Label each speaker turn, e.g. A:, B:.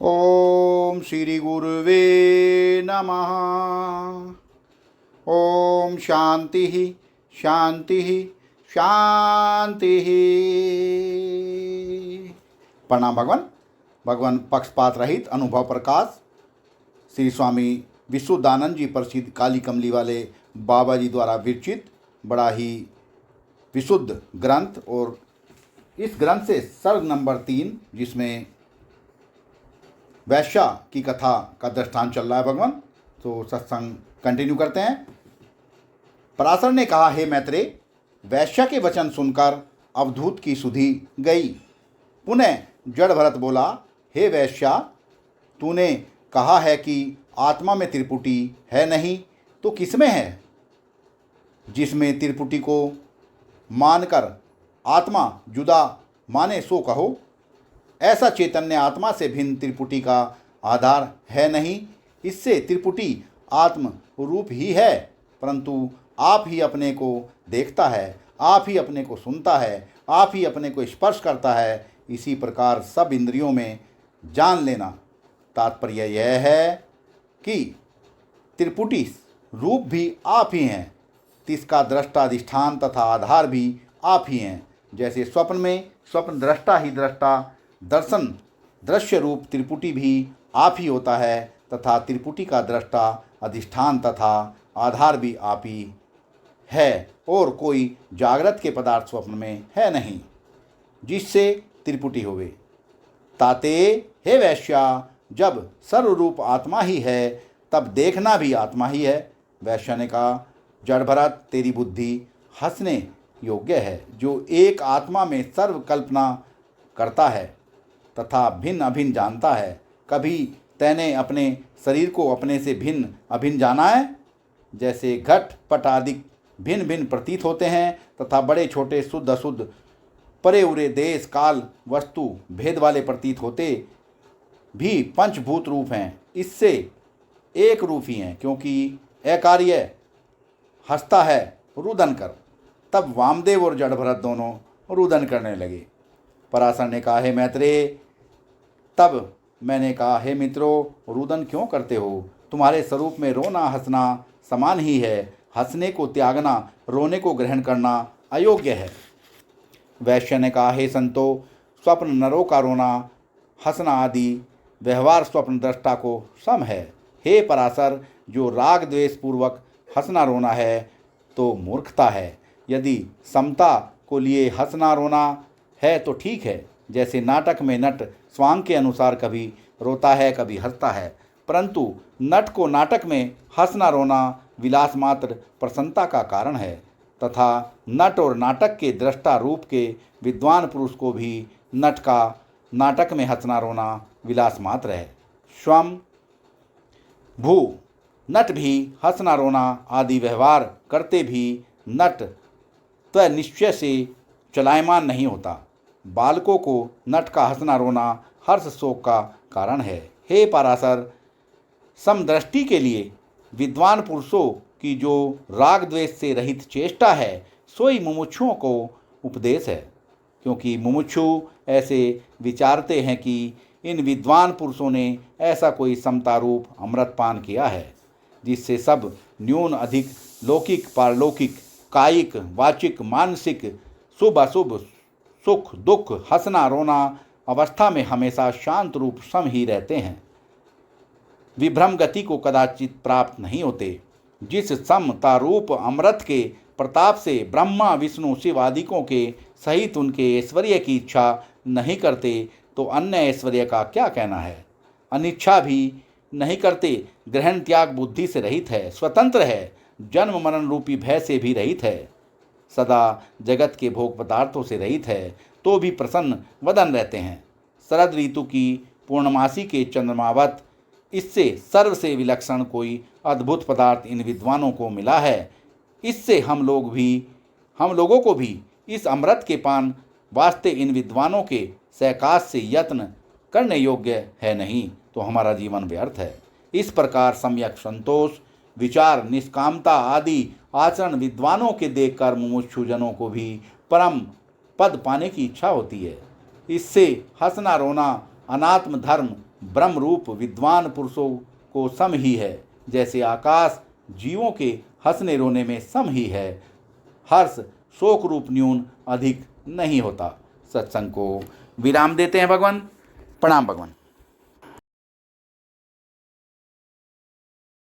A: ओम श्री गुरुवे नमः। ओम शांति शांति शांति। प्रणाम भगवान। भगवान पक्षपात रहित अनुभव प्रकाश श्री स्वामी विशुद्धानंद जी प्रसिद्ध काली कमली वाले बाबा जी द्वारा विरचित बड़ा ही विशुद्ध ग्रंथ, और इस ग्रंथ से सर्ग नंबर 3 जिसमें वैश्या की कथा का दृष्टांत चल रहा है भगवान। तो सत्संग कंटिन्यू करते हैं। पराशर ने कहा, हे मैत्रेय, वैश्या के वचन सुनकर अवधूत की सुधि गई। पुनः जड़ भरत बोला, हे वैश्या, तूने कहा है कि आत्मा में त्रिपुटी है नहीं, तो किसमें है? जिसमें त्रिपुटी को मानकर आत्मा जुदा माने सो कहो। ऐसा चैतन्य आत्मा से भिन्न त्रिपुटी का आधार है नहीं। इससे त्रिपुटी आत्म रूप ही है, परंतु आप ही अपने को देखता है, आप ही अपने को सुनता है, आप ही अपने को स्पर्श करता है। इसी प्रकार सब इंद्रियों में जान लेना। तात्पर्य यह है कि त्रिपुटी रूप भी आप ही हैं, तिसका दृष्टा अधिष्ठान तथा आधार भी आप ही हैं। जैसे स्वप्न में स्वप्न दृष्टा ही दृष्टा, दर्शन दृश्य रूप त्रिपुटी भी आप ही होता है, तथा त्रिपुटी का दृष्टा अधिष्ठान तथा आधार भी आप ही है, और कोई जागृत के पदार्थ स्वप्न में है नहीं जिससे त्रिपुटी होवे। ताते हे वैश्या, जब सर्वरूप आत्मा ही है तब देखना भी आत्मा ही है। वैश्या ने कहा, जड़ भरत, तेरी बुद्धि हंसने योग्य है। जो एक आत्मा में सर्व कल्पना करता है तथा भिन्न अभिन्न जानता है, कभी तैने अपने शरीर को अपने से भिन्न अभिन्न जाना है? जैसे घट पट आदि भिन्न भिन्न प्रतीत होते हैं तथा बड़े छोटे शुद्ध अशुद्ध परे उरे देश काल वस्तु भेद वाले प्रतीत होते भी पंचभूत रूप हैं, इससे एक रूप ही हैं, क्योंकि अकार्य हंसता है रुदन कर। तब वामदेव और जड़ भरत दोनों रुदन करने लगे। पराशर ने कहा, हे मैत्रेय, तब मैंने कहा, हे मित्रों, रुदन क्यों करते हो? तुम्हारे स्वरूप में रोना हंसना समान ही है। हंसने को त्यागना, रोने को ग्रहण करना अयोग्य है। वैश्य ने कहा, हे संतो, स्वप्न नरों का रोना हंसना आदि व्यवहार स्वप्न दृष्टा को सम है। हे पराशर, जो राग द्वेष पूर्वक हंसना रोना है तो मूर्खता है। यदि समता को लिए हंसना रोना है तो ठीक है। जैसे नाटक में नट स्वांग के अनुसार कभी रोता है कभी हंसता है, परंतु नट को नाटक में हंसना रोना विलास मात्र प्रसन्नता का कारण है, तथा नट और नाटक के दृष्टा रूप के विद्वान पुरुष को भी नट का नाटक में हंसना रोना विलास मात्र है। स्वम भू, नट भी हंसना रोना आदि व्यवहार करते भी नट निश्चय से चलायमान नहीं होता। बालकों को नट का हंसना रोना हर्ष शोक का कारण है। हे पराशर, समदृष्टि के लिए विद्वान पुरुषों की जो राग द्वेष से रहित चेष्टा है, सोई मुमुक्षुओं को उपदेश है। क्योंकि मुमुक्षु ऐसे विचारते हैं कि इन विद्वान पुरुषों ने ऐसा कोई समता रूप अमृतपान किया है जिससे सब न्यून अधिक लौकिक पारलौकिक कायिक वाचिक मानसिक शुभ अशुभ सुख दुख हंसना रोना अवस्था में हमेशा शांत रूप सम ही रहते हैं, विभ्रम गति को कदाचित प्राप्त नहीं होते। जिस समता रूप अमृत के प्रताप से ब्रह्मा विष्णु शिव आदिकों के सहित उनके ऐश्वर्य की इच्छा नहीं करते, तो अन्य ऐश्वर्य का क्या कहना है। अनिच्छा भी नहीं करते, ग्रहण त्याग बुद्धि से रहित है, स्वतंत्र है, जन्म मरण रूपी भय से भी रहित है, सदा जगत के भोग पदार्थों से रहित है, तो भी प्रसन्न वदन रहते हैं। शरद ऋतु की पूर्णमासी के चंद्रमावत इससे सर्व से विलक्षण कोई अद्भुत पदार्थ इन विद्वानों को मिला है। इससे हम लोगों को भी इस अमृत के पान वास्ते इन विद्वानों के सहकाश से यत्न करने योग्य है, नहीं तो हमारा जीवन व्यर्थ है। इस प्रकार सम्यक संतोष विचार निष्कामता आदि आचरण विद्वानों के देखकर मुमुक्षु जनों को भी परम पद पाने की इच्छा होती है। इससे हंसना रोना अनात्म धर्म ब्रह्म रूप विद्वान पुरुषों को सम ही है, जैसे आकाश जीवों के हंसने रोने में सम ही है। हर्ष शोक रूप न्यून अधिक नहीं होता। सत्संग को विराम देते हैं भगवान। प्रणाम भगवान।